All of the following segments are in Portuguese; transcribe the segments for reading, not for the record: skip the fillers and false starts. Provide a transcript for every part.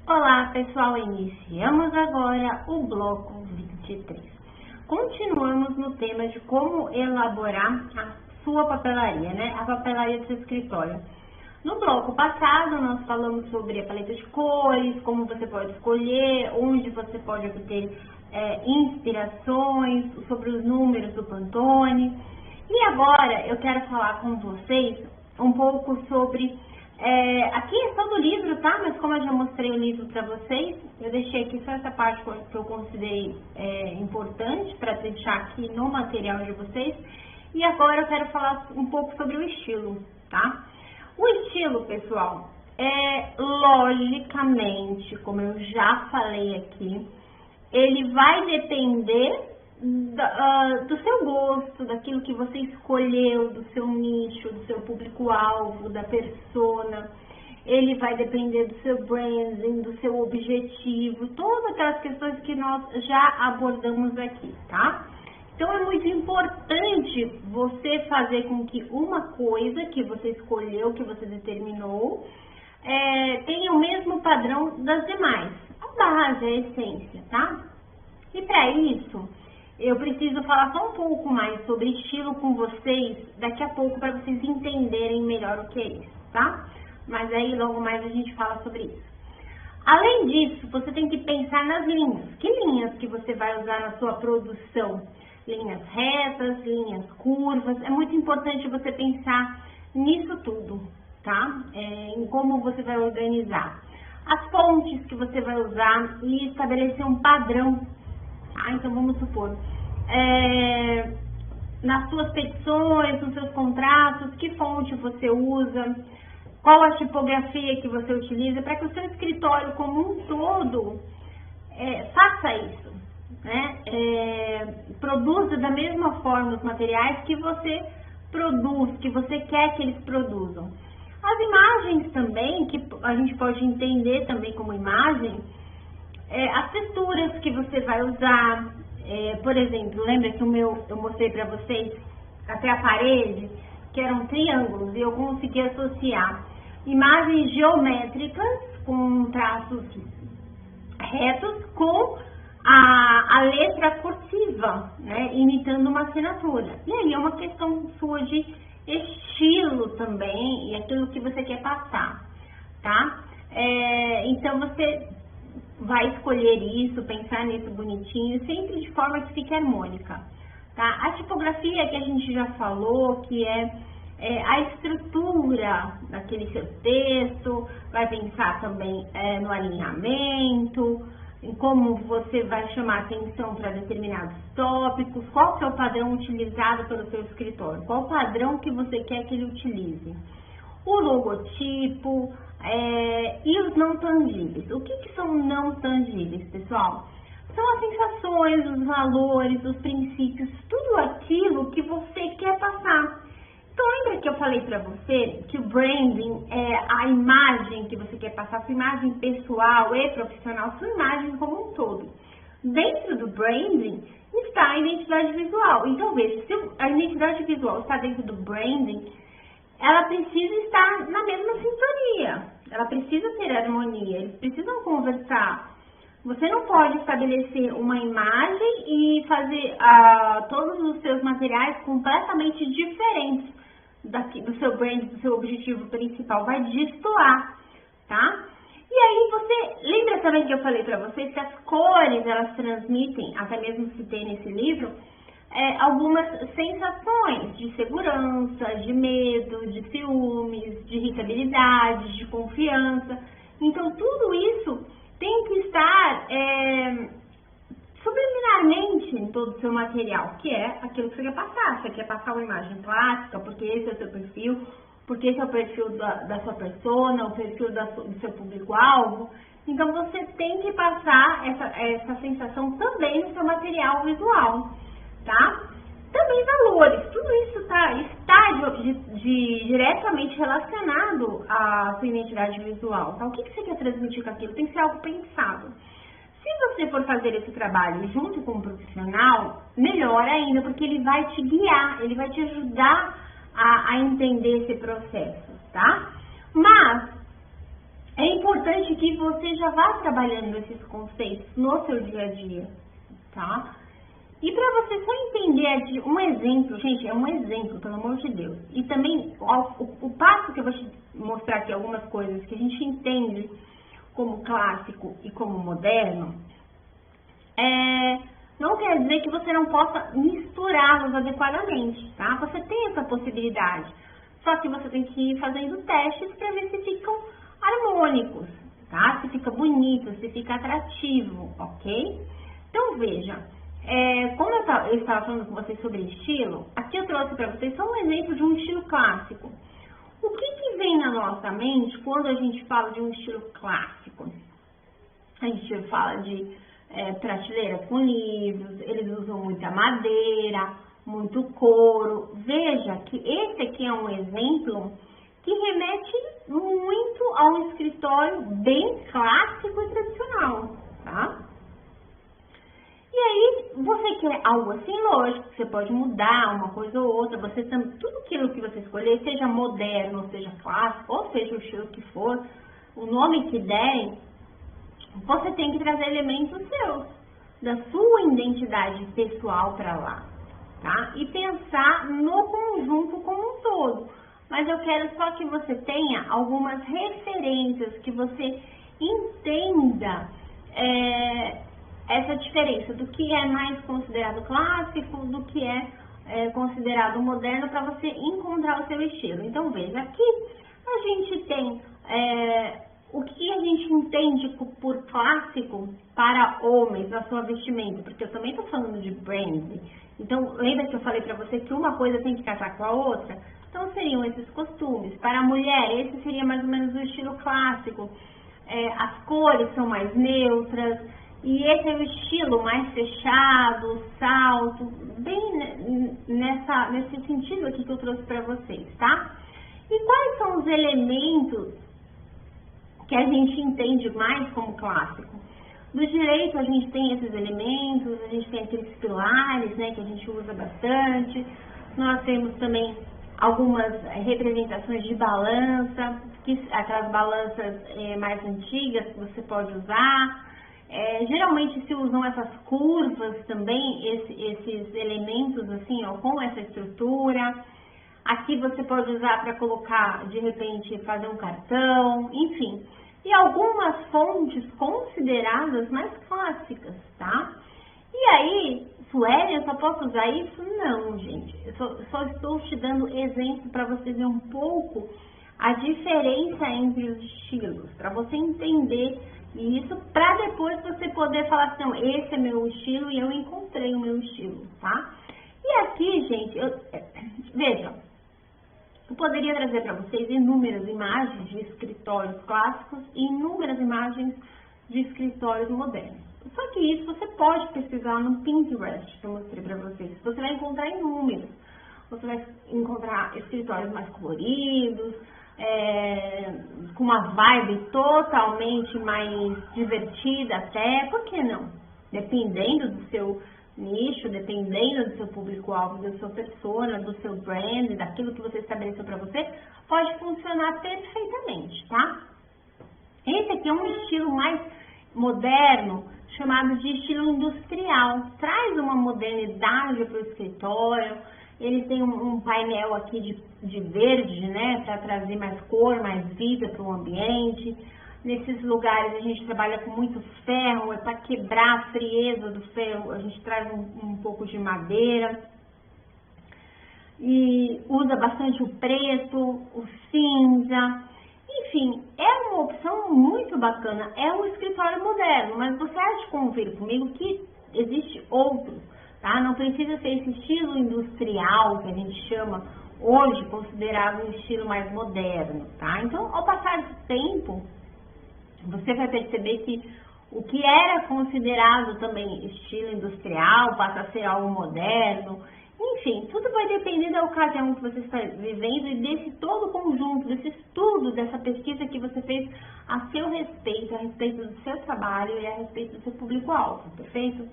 Olá pessoal, iniciamos agora o bloco 23. Continuamos no tema de como elaborar a sua papelaria, né? A papelaria do seu escritório. No bloco passado nós falamos sobre a paleta de cores, como você pode escolher, onde você pode obter inspirações, sobre os números do Pantone. E agora eu quero falar com vocês um pouco sobre... aqui é só do livro, tá? Mas como eu já mostrei o livro para vocês, eu deixei aqui só essa parte que eu considerei importante para deixar aqui no material de vocês. E agora eu quero falar um pouco sobre o estilo, tá? O estilo, pessoal, logicamente, como eu já falei aqui, ele vai depender do seu gosto, daquilo que você escolheu, do seu nicho, do seu público-alvo, da persona. Ele vai depender do seu branding, do seu objetivo, todas aquelas questões que nós já abordamos aqui, tá? Então é muito importante você fazer com que uma coisa que você escolheu, que você determinou, tenha o mesmo padrão das demais. A base, a essência, tá? E para isso, eu preciso falar só um pouco mais sobre estilo com vocês daqui a pouco para vocês entenderem melhor o que é isso, tá? Mas aí logo mais a gente fala sobre isso. Além disso, você tem que pensar nas linhas. Que linhas que você vai usar na sua produção? Linhas retas, linhas curvas. É muito importante você pensar nisso tudo, tá? Em como você vai organizar. As fontes que você vai usar e estabelecer um padrão. Então, vamos supor, nas suas petições, nos seus contratos, que fonte você usa, qual a tipografia que você utiliza, para que o seu escritório como um todo faça isso, né? Produza da mesma forma os materiais que você produz, que você quer que eles produzam. As imagens também, que a gente pode entender também como imagem, as texturas que você vai usar, por exemplo, lembra que eu mostrei para vocês até a parede, que eram triângulos, e eu consegui associar imagens geométricas com traços retos com a letra cursiva, né, imitando uma assinatura. E aí é uma questão sua de estilo também, e aquilo que você quer passar, tá? Então você vai escolher isso, pensar nisso bonitinho, sempre de forma que fique harmônica, tá? A tipografia que a gente já falou, que é a estrutura daquele seu texto, vai pensar também no alinhamento, em como você vai chamar atenção para determinados tópicos, qual que é o padrão utilizado pelo seu escritório, qual o padrão que você quer que ele utilize. O logotipo e os não tangíveis. O que são não tangíveis, pessoal? São as sensações, os valores, os princípios, tudo aquilo que você quer passar. Então, lembra que eu falei para você que o branding é a imagem que você quer passar, sua imagem pessoal e profissional, sua imagem como um todo. Dentro do branding está a identidade visual. Então, veja, se a identidade visual está dentro do branding, ela precisa estar na mesma sintonia, ela precisa ter harmonia, eles precisam conversar. Você não pode estabelecer uma imagem e fazer todos os seus materiais completamente diferentes do seu brand, do seu objetivo principal, vai destoar, tá? E aí você, lembra também que eu falei para vocês que as cores, elas transmitem, até mesmo citei nesse livro, algumas sensações de segurança, de medo, de ciúmes, de irritabilidade, de confiança. Então, tudo isso tem que estar subliminarmente em todo o seu material, que é aquilo que você quer passar. Você quer passar uma imagem clássica, porque esse é o seu perfil, porque esse é o perfil da sua persona, o perfil do seu público-alvo. Então, você tem que passar essa sensação também no seu material visual. Tá? Também valores, tudo isso está diretamente relacionado à sua identidade visual. Tá? O que você quer transmitir com aquilo? Tem que ser algo pensado. Se você for fazer esse trabalho junto com um profissional, melhor ainda, porque ele vai te guiar, ele vai te ajudar a entender esse processo, tá? Mas é importante que você já vá trabalhando esses conceitos no seu dia a dia, tá? E para você só entender um exemplo, gente, é um exemplo, pelo amor de Deus. E também o passo que eu vou te mostrar aqui, algumas coisas que a gente entende como clássico e como moderno, não quer dizer que você não possa misturá-los adequadamente, tá? Você tem essa possibilidade, só que você tem que ir fazendo testes para ver se ficam harmônicos, tá? Se fica bonito, se fica atrativo, ok? Então veja, como eu estava falando com vocês sobre estilo, aqui eu trouxe para vocês só um exemplo de um estilo clássico. O que vem na nossa mente quando a gente fala de um estilo clássico? A gente fala de prateleiras com livros, eles usam muita madeira, muito couro. Veja que esse aqui é um exemplo que remete muito a um escritório bem clássico e tradicional, tá? E aí, você quer algo assim, lógico, você pode mudar uma coisa ou outra, tudo aquilo que você escolher, seja moderno, seja clássico, ou seja o estilo que for, o nome que der, você tem que trazer elementos seus, da sua identidade pessoal para lá, tá? E pensar no conjunto como um todo. Mas eu quero só que você tenha algumas referências, que você entenda essa diferença do que é mais considerado clássico, do que é considerado moderno, para você encontrar o seu estilo. Então veja, aqui a gente tem o que a gente entende por clássico para homens, a sua vestimenta, porque eu também estou falando de brand. Então lembra que eu falei para você que uma coisa tem que casar com a outra? Então seriam esses costumes. Para a mulher, esse seria mais ou menos o estilo clássico. As cores são mais neutras, e esse é o estilo mais fechado, salto, bem nesse sentido aqui que eu trouxe para vocês, tá? E quais são os elementos que a gente entende mais como clássico? Do direito a gente tem esses elementos, a gente tem aqueles pilares, né, que a gente usa bastante. Nós temos também algumas representações de balança, aquelas balanças mais antigas que você pode usar. Geralmente se usam essas curvas também, esses elementos assim, ó, com essa estrutura. Aqui você pode usar para colocar, de repente, fazer um cartão, enfim. E algumas fontes consideradas mais clássicas, tá? E aí, Sueli, eu só posso usar isso? Não, gente. Eu só estou te dando exemplo para você ver um pouco a diferença entre os estilos, para você entender isso, para depois você poder falar assim, não, esse é meu estilo e eu encontrei o meu estilo, tá? E aqui, gente, veja, eu poderia trazer para vocês inúmeras imagens de escritórios clássicos e inúmeras imagens de escritórios modernos. Só que isso você pode pesquisar no Pinterest, que eu mostrei para vocês. Você vai encontrar inúmeros. Você vai encontrar escritórios mais coloridos, com uma vibe totalmente mais divertida até, por que não? Dependendo do seu nicho, dependendo do seu público-alvo, da sua persona, do seu brand, daquilo que você estabeleceu para você, pode funcionar perfeitamente, tá? Esse aqui é um estilo mais moderno, chamado de estilo industrial. Traz uma modernidade para o escritório. Ele tem um painel aqui de verde, né, para trazer mais cor, mais vida para o ambiente. Nesses lugares a gente trabalha com muito ferro, para quebrar a frieza do ferro, a gente traz um pouco de madeira. E usa bastante o preto, o cinza. Enfim, é uma opção muito bacana. É um escritório moderno, mas você há de convir comigo que existe outros, tá? Não precisa ser esse estilo industrial que a gente chama hoje, considerado um estilo mais moderno, tá? Então, ao passar do tempo, você vai perceber que o que era considerado também estilo industrial passa a ser algo moderno. Enfim, tudo vai depender da ocasião que você está vivendo e desse todo o conjunto, desse estudo, dessa pesquisa que você fez a seu respeito, a respeito do seu trabalho e a respeito do seu público-alvo, perfeito?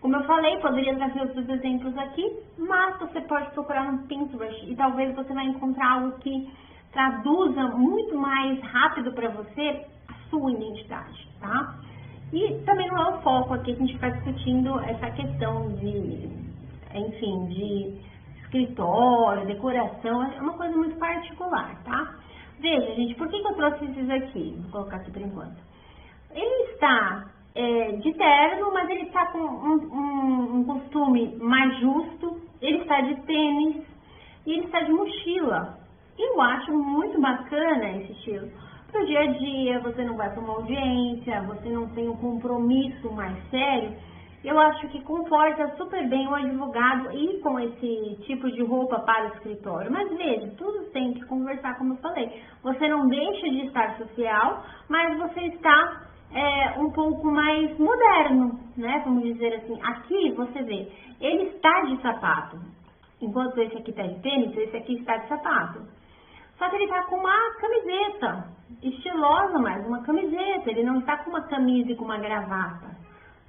Como eu falei, poderia trazer outros exemplos aqui, mas você pode procurar no Pinterest e talvez você vai encontrar algo que traduza muito mais rápido para você a sua identidade, tá? E também não é o foco aqui, a gente está discutindo essa questão de, enfim, de escritório, decoração, é uma coisa muito particular, tá? Veja, gente, por que eu trouxe esses aqui? Vou colocar aqui por enquanto. Ele está de terno, mas ele está com um costume mais justo, ele está de tênis e ele está de mochila. Eu acho muito bacana esse estilo. Pro dia a dia, você não vai para uma audiência, você não tem um compromisso mais sério. Eu acho que conforta super bem o advogado ir com esse tipo de roupa para o escritório. Mas veja, tudo tem que conversar, como eu falei. Você não deixa de estar social, mas você está um pouco mais moderno, né? Vamos dizer assim. Aqui você vê, ele está de sapato. Enquanto esse aqui está de tênis, esse aqui está de sapato. Só que ele está com uma camiseta, estilosa, mas uma camiseta. Ele não está com uma camisa e com uma gravata,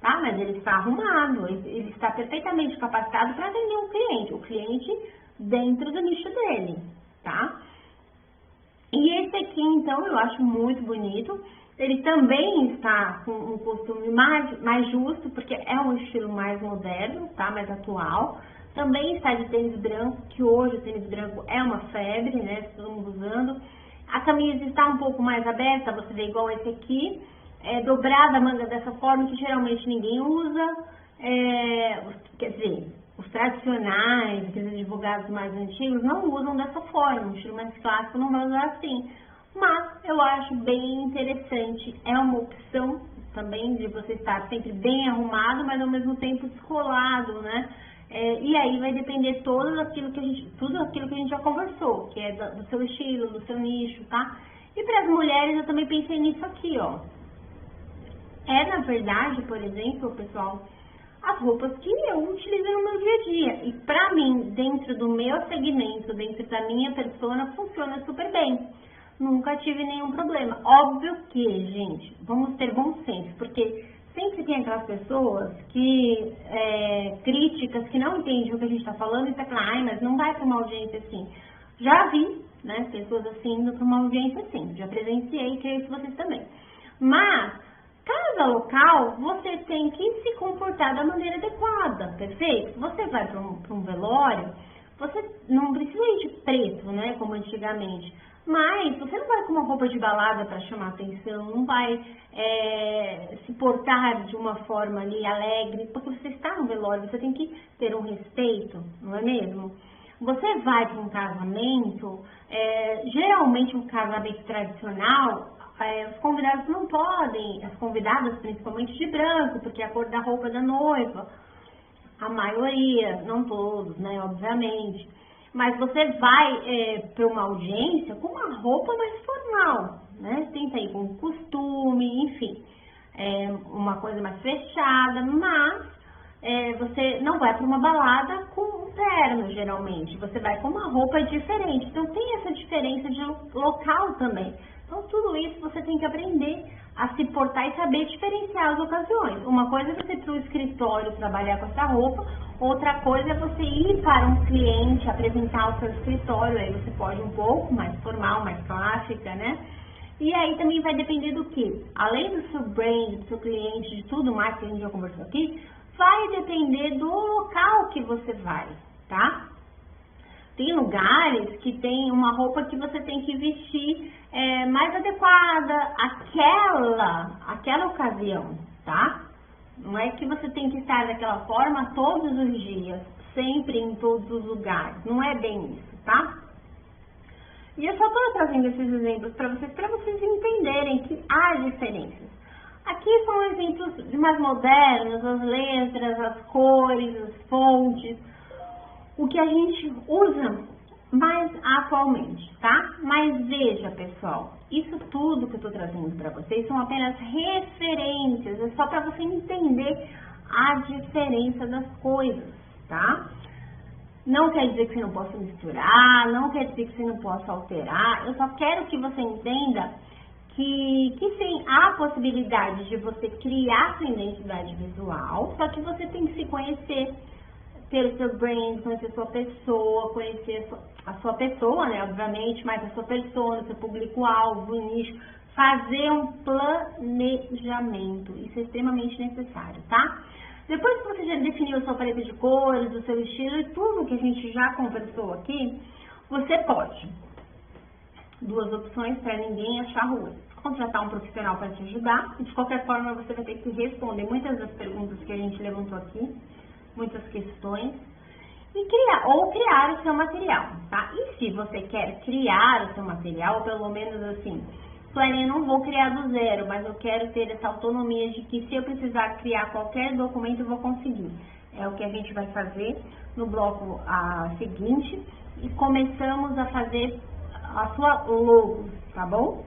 tá? Mas ele está arrumado, ele está perfeitamente capacitado para atender o cliente dentro do nicho dele, tá? E esse aqui, então, eu acho muito bonito. Ele também está com um costume mais justo, porque é um estilo mais moderno, tá? Mais atual. Também está de tênis branco, que hoje o tênis branco é uma febre, né? Todo mundo usando. A camisa está um pouco mais aberta, você vê igual esse aqui. Dobrada a manga dessa forma, que geralmente ninguém usa. Quer dizer, os tradicionais, aqueles advogados mais antigos, não usam dessa forma. O estilo mais clássico não vai usar assim. Mas eu acho bem interessante. É uma opção também de você estar sempre bem arrumado, mas ao mesmo tempo descolado, né? E aí vai depender tudo aquilo que a gente já conversou, que é do seu estilo, do seu nicho, tá? E para as mulheres eu também pensei nisso aqui, ó. Na verdade, por exemplo, pessoal, as roupas que eu utilizo no meu dia a dia. E pra mim, dentro do meu segmento, dentro da minha persona, funciona super bem. Nunca tive nenhum problema. Óbvio que, gente, vamos ter bom senso, porque sempre tem aquelas pessoas que, críticas, que não entendem o que a gente está falando e falam, ai, mas não vai para uma audiência assim. Já vi, né, pessoas assim indo para uma audiência assim. Já presenciei, creio que vocês também. Mas, cada local, você tem que se comportar da maneira adequada, perfeito? Você vai para um velório, você não precisa ir de preto, né, como antigamente. Mas você não vai com uma roupa de balada para chamar atenção, não vai se portar de uma forma ali alegre, porque você está no velório, você tem que ter um respeito, não é mesmo? Você vai para um casamento, geralmente um casamento tradicional, os convidados não podem, as convidadas principalmente de branco, porque é a cor da roupa da noiva, a maioria, não todos, né, obviamente. Mas você vai para uma audiência com uma roupa mais formal, né? Tenta ir com costume, enfim, uma coisa mais fechada, mas você não vai para uma balada com um terno, geralmente. Você vai com uma roupa diferente. Então, tem essa diferença de local também. Então, tudo isso você tem que aprender a se portar e saber diferenciar as ocasiões. Uma coisa é você ir para o escritório trabalhar com essa roupa, outra coisa é você ir para um cliente, apresentar o seu escritório, aí você pode um pouco mais formal, mais clássica, né? E aí também vai depender do que? Além do seu brand, do seu cliente, de tudo mais que a gente já conversou aqui, vai depender do local que você vai, tá? Tem lugares que tem uma roupa que você tem que vestir mais adequada àquela ocasião, tá? Não é que você tem que estar daquela forma todos os dias, sempre em todos os lugares. Não é bem isso, tá? E eu só estou trazendo esses exemplos para vocês entenderem que há diferenças. Aqui são exemplos mais modernos, as letras, as cores, as fontes, o que a gente usa mais atualmente, tá? Mas veja, pessoal, isso tudo que eu estou trazendo para vocês são apenas referências, é só para você entender a diferença das coisas, tá? Não quer dizer que você não possa misturar, não quer dizer que você não possa alterar, eu só quero que você entenda que sim, há possibilidade de você criar sua identidade visual, só que você tem que se conhecer, ter o seu brand, conhecer a sua pessoa, conhecer a sua pessoa, né, obviamente, mas a sua persona, o seu público-alvo, o nicho, fazer um planejamento, isso é extremamente necessário, tá? Depois que você já definiu a sua paleta de cores, o seu estilo e tudo que a gente já conversou aqui, você pode, duas opções para ninguém achar ruim: contratar um profissional para te ajudar, e de qualquer forma você vai ter que responder muitas das perguntas que a gente levantou aqui, muitas questões, e criar o seu material, tá? E se você quer criar o seu material, ou pelo menos assim, Suelen, eu não vou criar do zero, mas eu quero ter essa autonomia de que se eu precisar criar qualquer documento, eu vou conseguir. É o que a gente vai fazer no bloco seguinte, e começamos a fazer a sua logo, tá bom?